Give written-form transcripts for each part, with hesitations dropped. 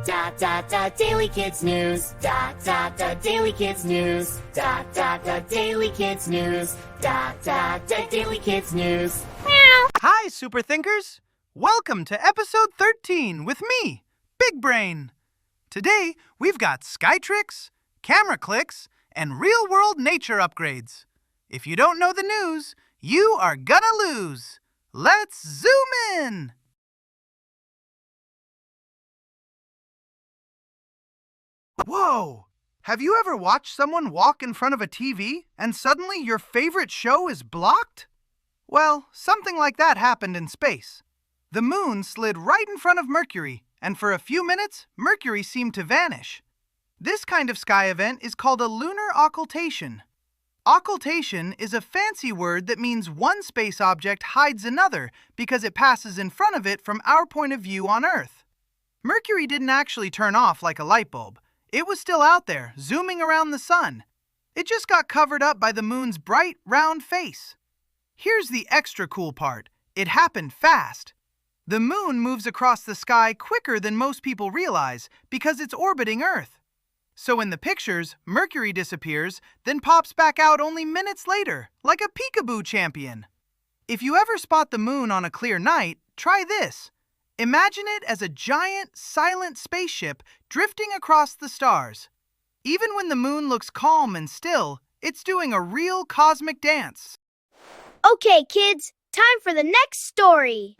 Daily Kids News. Daily Kids News. Daily Kids News. Daily Kids News. Hi, Super Thinkers! Welcome to episode 13 with me, Big Brain. Today, we've got sky tricks, camera clicks, and real-world nature upgrades. If you don't know the news, you are gonna lose. Let's zoom in! Whoa! Have you ever watched someone walk in front of a TV and suddenly your favorite show is blocked? Well, something like that happened in space. The moon slid right in front of Mercury, and for a few minutes, Mercury seemed to vanish. This kind of sky event is called a lunar occultation. Occultation is a fancy word that means one space object hides another because it passes in front of it from our point of view on Earth. Mercury didn't actually turn off like a light bulb. It was still out there, zooming around the sun. It just got covered up by the moon's bright, round face. Here's the extra cool part. It happened fast. The moon moves across the sky quicker than most people realize because it's orbiting Earth. So in the pictures, Mercury disappears, then pops back out only minutes later, like a peekaboo champion. If you ever spot the moon on a clear night, try this. Imagine it as a giant, silent spaceship drifting across the stars. Even when the moon looks calm and still, it's doing a real cosmic dance. Okay, kids, time for the next story.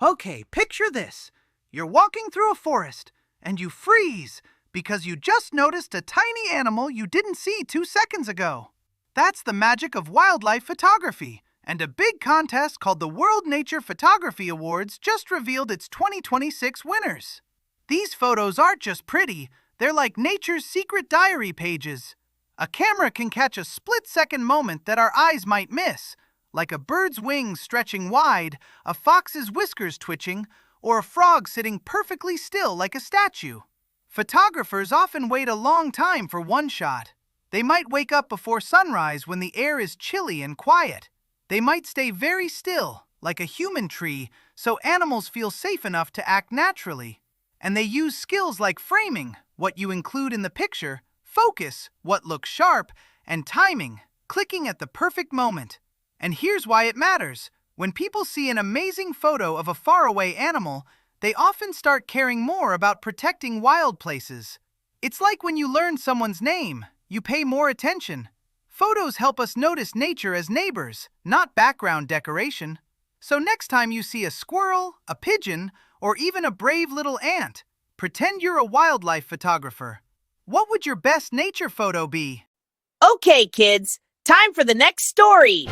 Okay, picture this. You're walking through a forest, and you freeze because you just noticed a tiny animal you didn't see 2 seconds ago. That's the magic of wildlife photography, and a big contest called the World Nature Photography Awards just revealed its 2026 winners. These photos aren't just pretty, they're like nature's secret diary pages. A camera can catch a split-second moment that our eyes might miss, like a bird's wings stretching wide, a fox's whiskers twitching, or a frog sitting perfectly still like a statue. Photographers often wait a long time for one shot. They might wake up before sunrise when the air is chilly and quiet. They might stay very still, like a human tree, so animals feel safe enough to act naturally. And they use skills like framing, what you include in the picture, focus, what looks sharp, and timing, clicking at the perfect moment. And here's why it matters. When people see an amazing photo of a faraway animal, they often start caring more about protecting wild places. It's like when you learn someone's name, you pay more attention. Photos help us notice nature as neighbors, not background decoration. So next time you see a squirrel, a pigeon, or even a brave little ant, pretend you're a wildlife photographer. What would your best nature photo be? Okay, kids, time for the next story.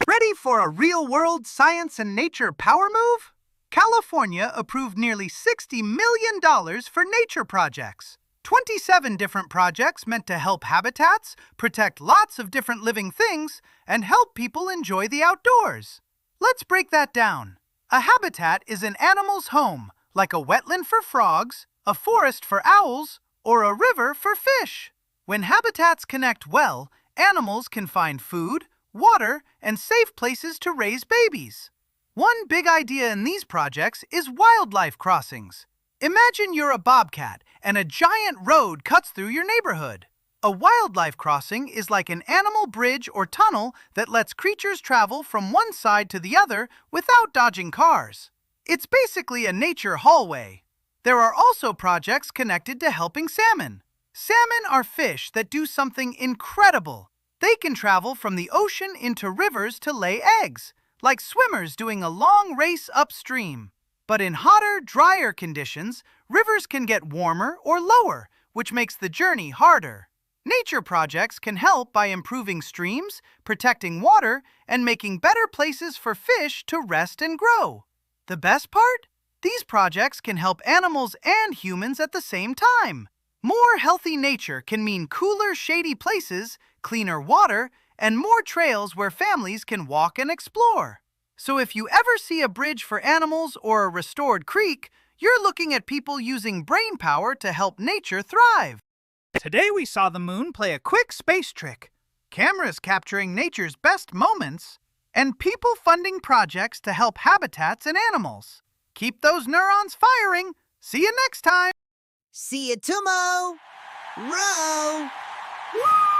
Ready for a real-world science and nature power move? California approved nearly $60 million for nature projects. 27 different projects meant to help habitats, protect lots of different living things, and help people enjoy the outdoors. Let's break that down. A habitat is an animal's home, like a wetland for frogs, a forest for owls, or a river for fish. When habitats connect well, animals can find food, water, and safe places to raise babies. One big idea in these projects is wildlife crossings. Imagine you're a bobcat and a giant road cuts through your neighborhood. A wildlife crossing is like an animal bridge or tunnel that lets creatures travel from one side to the other without dodging cars. It's basically a nature hallway. There are also projects connected to helping salmon. Salmon are fish that do something incredible. They can travel from the ocean into rivers to lay eggs, like swimmers doing a long race upstream. But in hotter, drier conditions, rivers can get warmer or lower, which makes the journey harder. Nature projects can help by improving streams, protecting water, and making better places for fish to rest and grow. The best part? These projects can help animals and humans at the same time. More healthy nature can mean cooler, shady places, cleaner water, and more trails where families can walk and explore. So if you ever see a bridge for animals or a restored creek, you're looking at people using brain power to help nature thrive. Today we saw the moon play a quick space trick, cameras capturing nature's best moments, and people funding projects to help habitats and animals. Keep those neurons firing. See you next time. See you tomorrow. Row. Woo!